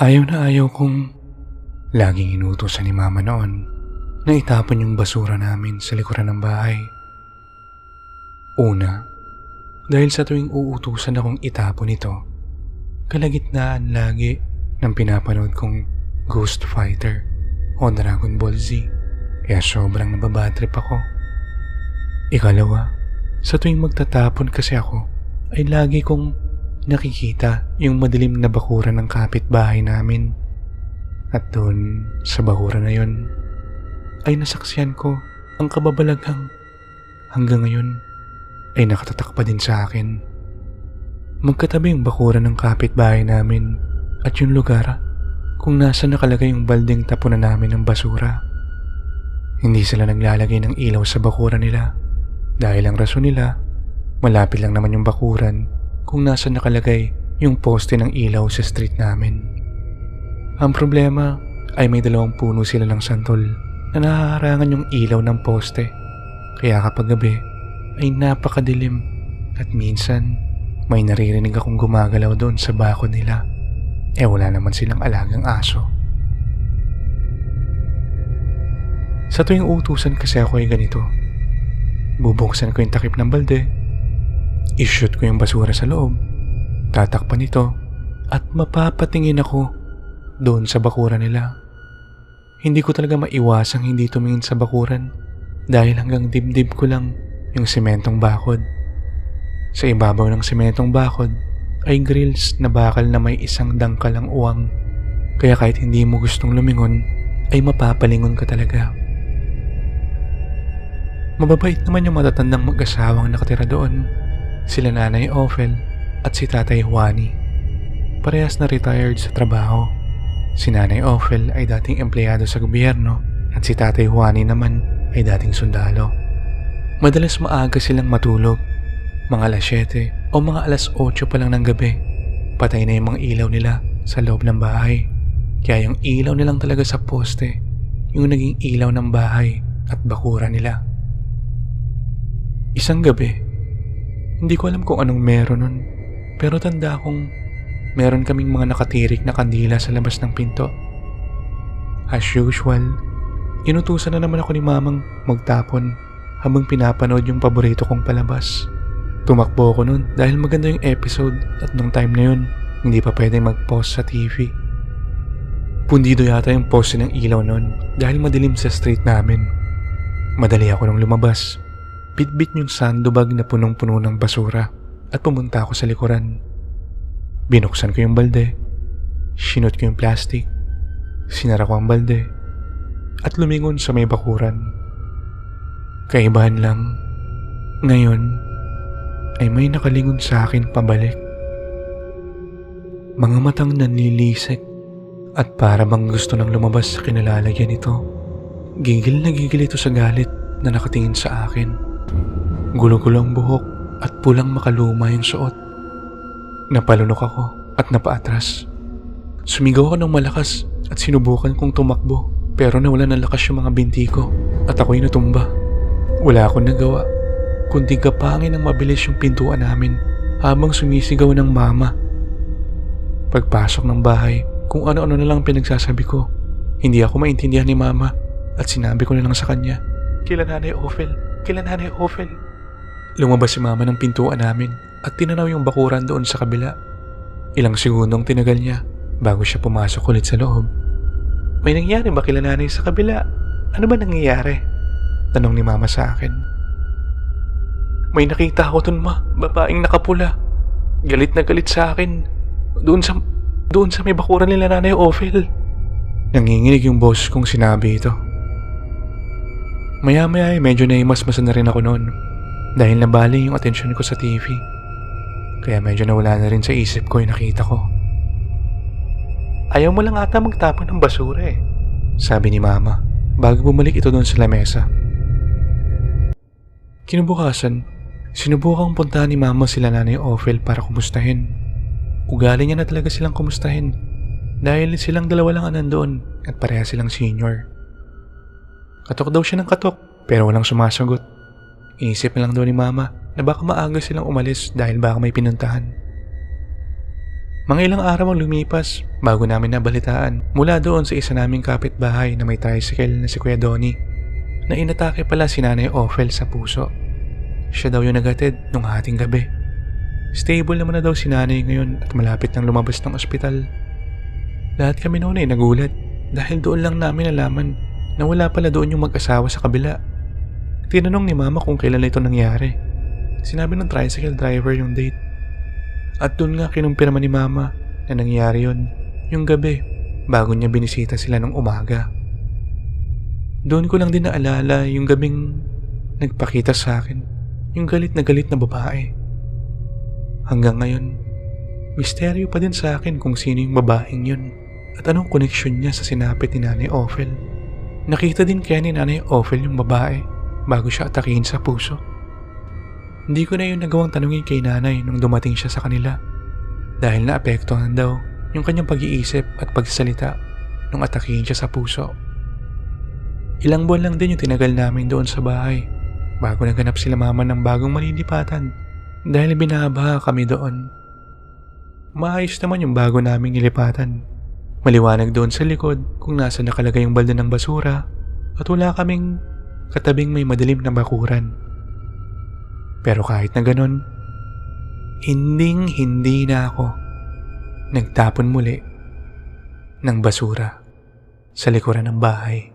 Ayaw na ayaw kong laging inutusan ni Mama noon na itapon yung basura namin sa likuran ng bahay. Una, dahil sa tuwing uutusan akong itapon ito, kalagitnaan lagi ng pinapanood kong Ghost Fighter o Dragon Ball Z, kaya sobrang nababatrip ako. Ikalawa, sa tuwing magtatapon kasi ako, ay lagi kong nakikita yung madilim na bakuran ng kapitbahay namin. At doon sa bakuran na yun, ay nasaksiyan ko ang kababalaghang hanggang ngayon ay nakatatak pa din sa akin. Magkatabi yung bakuran ng kapitbahay namin at yung lugar kung nasa nakalagay yung baldeng tapunan namin ng basura. Hindi sila naglalagay ng ilaw sa bakuran nila dahil ang rason nila, malapit lang naman yung bakuran kung nasa nakalagay yung poste ng ilaw sa street namin. Ang problema ay may 2 puno sila ng santol na nahaharangan yung ilaw ng poste, kaya kapag gabi ay napakadilim at minsan may naririnig akong gumagalaw doon sa bakod nila. Wala naman silang alagang aso. Sa tuwing utusan kasi ako ay ganito. Bubuksan ko yung takip ng balde, i-shoot ko yung basura sa loob, tatakpan ito at mapapatingin ako doon sa bakuran nila. Hindi ko talaga maiwasang hindi tumingin sa bakuran dahil hanggang dibdib ko lang yung sementong bakod. Sa ibabaw ng sementong bakod ay grills na bakal na may isang dangkalang uwang, kaya kahit hindi mo gustong lumingon ay mapapalingon ka talaga. Mababait naman yung matatandang mag-asawang nakatira doon. Sila Nanay Ophel at si Tatay Juani. Parehas na retired sa trabaho. Si Nanay Ophel ay dating empleyado sa gobyerno at si Tatay Juani naman ay dating sundalo. Madalas maaga silang matulog, mga alas 7 o mga alas 8 pa lang ng gabi. Patay na yung mga ilaw nila sa loob ng bahay. Kaya yung ilaw nilang talaga sa poste, yung naging ilaw ng bahay at bakura nila. Isang gabi, hindi ko alam kung anong meron nun, pero tanda akong meron kaming mga nakatirik na kandila sa labas ng pinto. As usual, inutusan na naman ako ni Mamang magtapon habang pinapanood yung paborito kong palabas. Tumakbo ako nun dahil maganda yung episode at nung time na yun, hindi pa pwedeng mag-pause sa TV. Pundido yata yung poste ng ilaw nun dahil madilim sa street namin. Madali ako nung lumabas. Bitbit yung sandubag na punong-puno ng basura at pumunta ako sa likuran. Binuksan ko yung balde, sinot ko yung plastic, sinara ko ang balde, at lumingon sa may bakuran. Kaibahan lang, ngayon ay may nakalingon sa akin pabalik. Mga matang nanlilisik at para bang gusto nang lumabas sa kinalalagyan nito. Gigil na gigil ito sa galit na nakatingin sa akin. Gulo-gulo ang buhok at pulang makaluma yung suot. Napalunok ako at napaatras. Sumigaw ako ng malakas at sinubukan kong tumakbo pero nawala ng lakas yung mga binti ko at ako'y natumba. Wala akong nagawa kundi gapangin ng mabilis yung pintuan namin habang sumisigaw ng mama. Pagpasok ng bahay, kung ano-ano na lang pinagsasabi ko. Hindi ako maintindihan ni Mama at sinabi ko na lang sa kanya, "Kila Nanay Ophel, kila Nanay Ophel." Lumabas si Mama ng pintuan namin at tinanaw yung bakuran doon sa kabila. Ilang segundong tinagal niya bago siya pumasok ulit sa loob. "May nangyari ba kila Nanay sa kabila? Ano ba nangyayari?" Tanong ni Mama sa akin. "May nakita ako dun, Ma, babaeng nakapula. Galit na galit sa akin. Doon sa may bakuran nila Nanay Ophel." Nanginginig yung boses kong sinabi ito. Maya-maya ay medyo naimasmasan na rin ako noon dahil nabali yung atensyon ko sa TV. Kaya medyo nawala na rin sa isip ko yung nakita ko. "Ayaw mo lang ata magtapon ng basura sabi ni Mama bago bumalik ito doon sa lamesa. Kinabukasan, sinubukang puntahan ni Mama sila Nanay Ophel para kumustahin. Ugali niya na talaga silang kumustahin dahil silang dalawa lang ang nandoon at pareha silang senior. Katok daw siya ng katok pero walang sumasagot. Inisip na lang daw ni Mama na baka maaga silang umalis dahil baka may pinuntahan. Mga ilang araw ang lumipas bago namin nabalitaan mula doon sa isa naming kapitbahay na may tricycle na si Kuya Donnie na inatake pala si Nanay Ophel sa puso. Siya daw yung naghatid nung hating gabi. Stable naman na daw si nanay ngayon at malapit nang lumabas ng ospital. Lahat kami noon ay nagulat dahil doon lang namin nalaman na wala pala doon yung mag-asawa sa kabila. Tinanong ni Mama kung kailan ito nangyari. Sinabi ng tricycle driver yung date. At doon nga kinumpirma ni Mama na nangyari yun yung gabi bago niya binisita sila ng umaga. Doon ko lang din naalala yung gabing nagpakita sa akin yung galit na babae. Hanggang ngayon, misteryo pa din sa akin kung sino yung babaeng yun at anong koneksyon niya sa sinapit ni Nanay Ophel. Nakita din kaya ni Nanay Ophel yung babae bago siya atakihin sa puso. Hindi ko na yun nagawang tanungin kay nanay nung dumating siya sa kanila dahil naapektuhan daw yung kanyang pag-iisip at pagsasalita nung atakihin siya sa puso. Ilang buwan lang din yung tinagal namin doon sa bahay bago naganap sila Mama ng bagong malilipatan dahil binabaha kami doon. Maayos naman yung bago naming nilipatan. Maliwanag doon sa likod kung nasa nakalagay yung balde ng basura at wala kaming katabing may madilim na bakuran. Pero kahit na ganun, hindi na ako nagtapon muli ng basura sa likuran ng bahay.